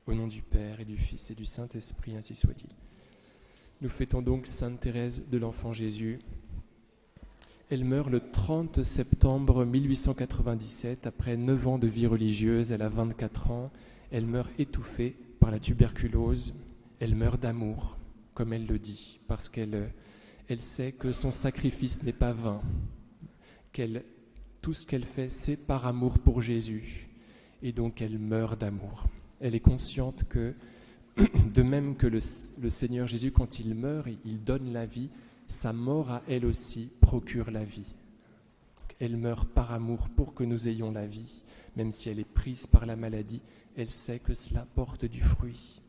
Au nom du Père et du Fils et du Saint-Esprit, ainsi soit-il. Nous fêtons donc Sainte Thérèse de l'Enfant Jésus. Elle meurt le 30 septembre 1897, après 9 ans de vie religieuse. Elle a 24 ans. Elle meurt étouffée par la tuberculose. Elle meurt d'amour, comme elle le dit, parce qu'elle sait que son sacrifice n'est pas vain, tout ce qu'elle fait, c'est par amour pour Jésus, et donc elle meurt d'amour. Elle est consciente que, de même que le Seigneur Jésus, quand il meurt, il donne la vie, sa mort à elle aussi procure la vie. Elle meurt par amour pour que nous ayons la vie, même si elle est prise par la maladie, elle sait que cela porte du fruit.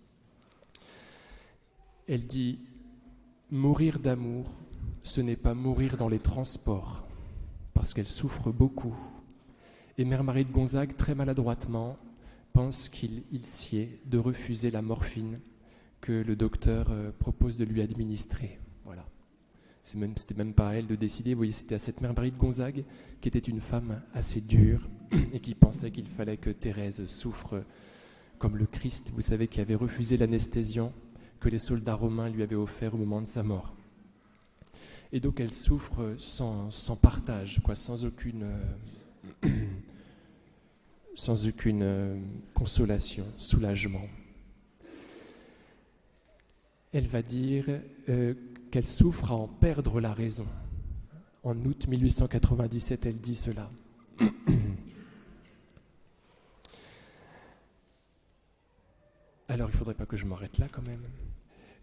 Elle dit, mourir d'amour, ce n'est pas mourir dans les transports, parce qu'elle souffre beaucoup. Et Mère Marie de Gonzague, très maladroitement, pense qu'il sied de refuser la morphine que le docteur propose de lui administrer. Voilà. C'était même pas à elle de décider. Vous voyez, c'était à cette Mère Marie de Gonzague, qui était une femme assez dure et qui pensait qu'il fallait que Thérèse souffre comme le Christ, vous savez, qui avait refusé l'anesthésiant que les soldats romains lui avaient offert au moment de sa mort. Et donc elle souffre sans partage, sans aucune consolation, soulagement. Elle va dire qu'elle souffre à en perdre la raison. En août 1897, elle dit cela. Alors, il ne faudrait pas que je m'arrête là quand même.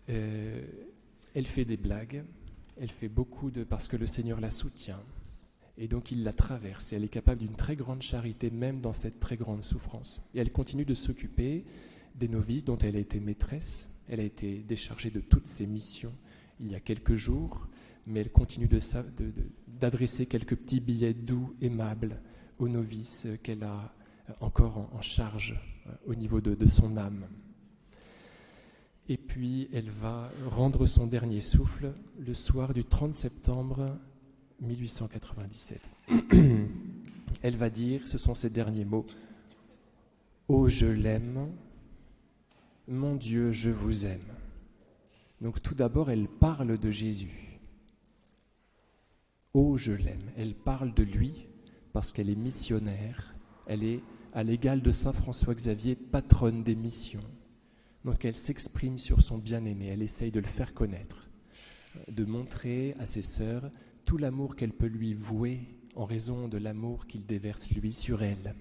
Elle fait des blagues, elle fait beaucoup parce que le Seigneur la soutient. Et donc il la traverse et elle est capable d'une très grande charité, même dans cette très grande souffrance. Et elle continue de s'occuper des novices dont elle a été maîtresse. Elle a été déchargée de toutes ses missions il y a quelques jours, mais elle continue d'adresser quelques petits billets doux, aimables aux novices qu'elle a encore en charge au niveau de son âme. Et puis elle va rendre son dernier souffle le soir du 30 septembre 1897. Elle va dire, ce sont ses derniers mots, « Oh, je l'aime, mon Dieu, je vous aime ». Donc tout d'abord, elle parle de Jésus. « Oh, je l'aime ». Elle parle de lui parce qu'elle est missionnaire. Elle est, à l'égal de saint François Xavier, patronne des missions. Donc elle s'exprime sur son bien-aimé. Elle essaye de le faire connaître, de montrer à ses sœurs tout l'amour qu'elle peut lui vouer en raison de l'amour qu'il déverse lui sur elle.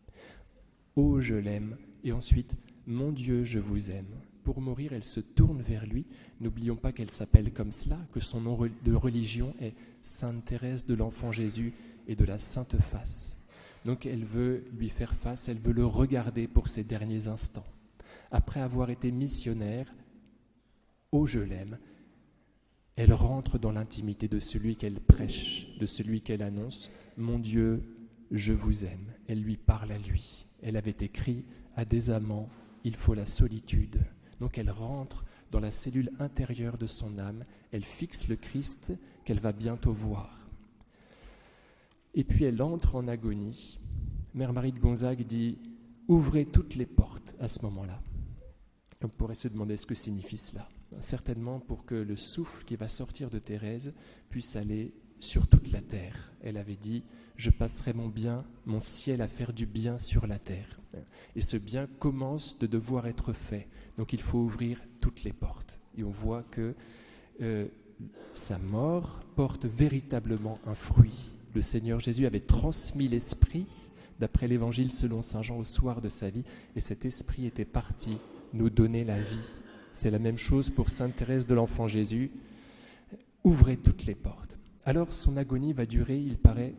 « Oh, je l'aime » et ensuite « Mon Dieu, je vous aime ». Pour mourir, elle se tourne vers lui. N'oublions pas qu'elle s'appelle comme cela, que son nom de religion est Sainte Thérèse de l'Enfant Jésus et de la Sainte Face. Donc elle veut lui faire face, elle veut le regarder pour ses derniers instants. Après avoir été missionnaire, « Oh, je l'aime », elle rentre dans l'intimité de celui qu'elle prêche, de celui qu'elle annonce. « Mon Dieu, je vous aime ». Elle lui parle à lui. Elle avait écrit « À des amants, il faut la solitude ». Donc elle rentre dans la cellule intérieure de son âme. Elle fixe le Christ qu'elle va bientôt voir. Et puis elle entre en agonie. Mère Marie de Gonzague dit « Ouvrez toutes les portes » à ce moment-là. On pourrait se demander ce que signifie cela. Certainement pour que le souffle qui va sortir de Thérèse puisse aller sur toute la terre. Elle avait dit « Je passerai mon bien, mon ciel à faire du bien sur la terre ». Et ce bien commence de devoir être fait. Donc il faut ouvrir toutes les portes. Et on voit que sa mort porte véritablement un fruit. Le Seigneur Jésus avait transmis l'Esprit, d'après l'Évangile selon saint Jean, au soir de sa vie, et cet Esprit était parti nous donner la vie. C'est la même chose pour Sainte Thérèse de l'Enfant Jésus. Ouvrez toutes les portes. Alors son agonie va durer, il paraît,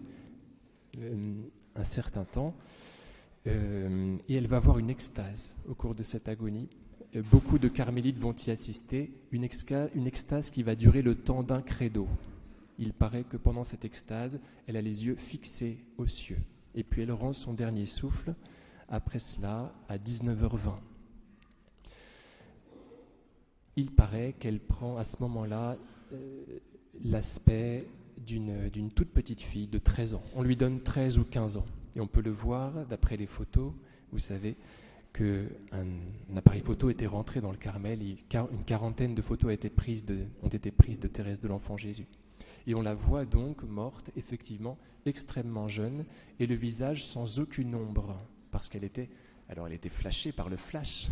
un certain temps, et elle va avoir une extase au cours de cette agonie. Beaucoup de carmélites vont y assister, une extase qui va durer le temps d'un credo. Il paraît que pendant cette extase, elle a les yeux fixés aux cieux. Et puis elle rend son dernier souffle, après cela, à 19h20. Il paraît qu'elle prend à ce moment-là l'aspect d'une toute petite fille de 13 ans. On lui donne 13 ou 15 ans. Et on peut le voir, d'après les photos, vous savez, qu'un appareil photo était rentré dans le Carmel et une quarantaine de photos ont été prises de Thérèse de l'Enfant Jésus. Et on la voit donc morte, effectivement, extrêmement jeune, et le visage sans aucune ombre, parce elle était flashée par le flash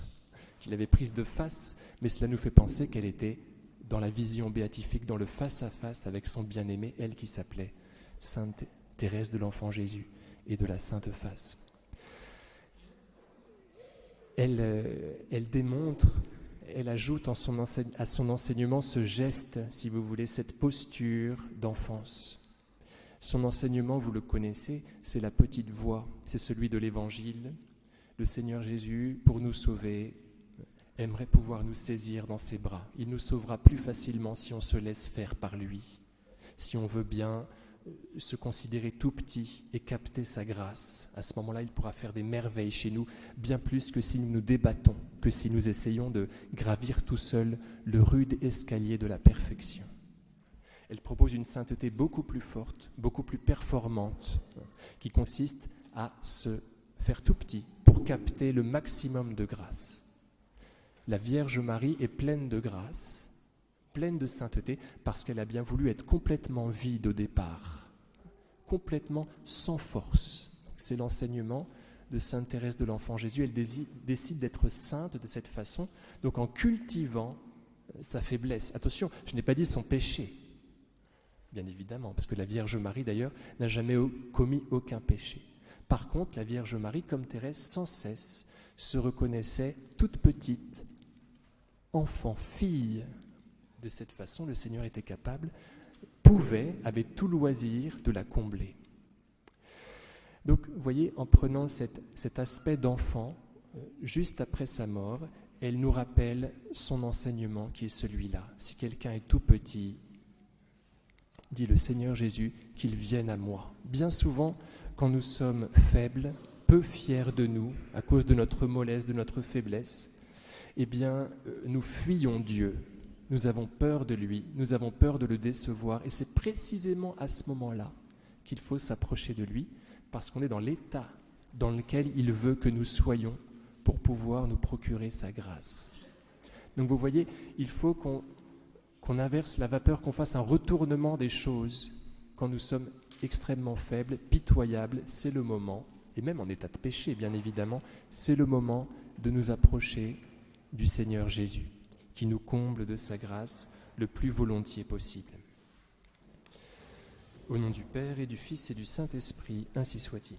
qu'il avait prise de face, mais cela nous fait penser qu'elle était dans la vision béatifique, dans le face-à-face avec son bien-aimé, elle qui s'appelait Sainte Thérèse de l'Enfant Jésus et de la Sainte Face. Elle démontre, elle ajoute à son enseignement ce geste, si vous voulez, cette posture d'enfance. Son enseignement, vous le connaissez, c'est la petite voix, c'est celui de l'Évangile. Le Seigneur Jésus, pour nous sauver, aimerait pouvoir nous saisir dans ses bras. Il nous sauvera plus facilement si on se laisse faire par lui, si on veut bien se considérer tout petit et capter sa grâce. À ce moment-là, il pourra faire des merveilles chez nous, bien plus que si nous nous débattons, que si nous essayons de gravir tout seul le rude escalier de la perfection. Elle propose une sainteté beaucoup plus forte, beaucoup plus performante, qui consiste à se faire tout petit pour capter le maximum de grâce. La Vierge Marie est pleine de grâce, pleine de sainteté, parce qu'elle a bien voulu être complètement vide au départ, complètement sans force. C'est l'enseignement de Sainte Thérèse de l'Enfant Jésus. Elle décide d'être sainte de cette façon, donc en cultivant sa faiblesse. Attention, je n'ai pas dit son péché, bien évidemment, parce que la Vierge Marie, d'ailleurs, n'a jamais commis aucun péché. Par contre, la Vierge Marie, comme Thérèse, sans cesse, se reconnaissait toute petite, enfant, fille. De cette façon, le Seigneur était capable, avait tout loisir de la combler. Donc, vous voyez, en prenant cet aspect d'enfant, juste après sa mort, elle nous rappelle son enseignement qui est celui-là. Si quelqu'un est tout petit, dit le Seigneur Jésus, qu'il vienne à moi. Bien souvent, quand nous sommes faibles, peu fiers de nous, à cause de notre mollesse, de notre faiblesse, eh bien, nous fuyons Dieu. Nous avons peur de lui, nous avons peur de le décevoir. Et c'est précisément à ce moment-là qu'il faut s'approcher de lui, parce qu'on est dans l'état dans lequel il veut que nous soyons pour pouvoir nous procurer sa grâce. Donc vous voyez, il faut qu'on inverse la vapeur, qu'on fasse un retournement des choses. Quand nous sommes extrêmement faibles, pitoyables, c'est le moment, et même en état de péché bien évidemment, c'est le moment de nous approcher du Seigneur Jésus, qui nous comble de sa grâce le plus volontiers possible. Au nom du Père et du Fils et du Saint-Esprit, ainsi soit-il.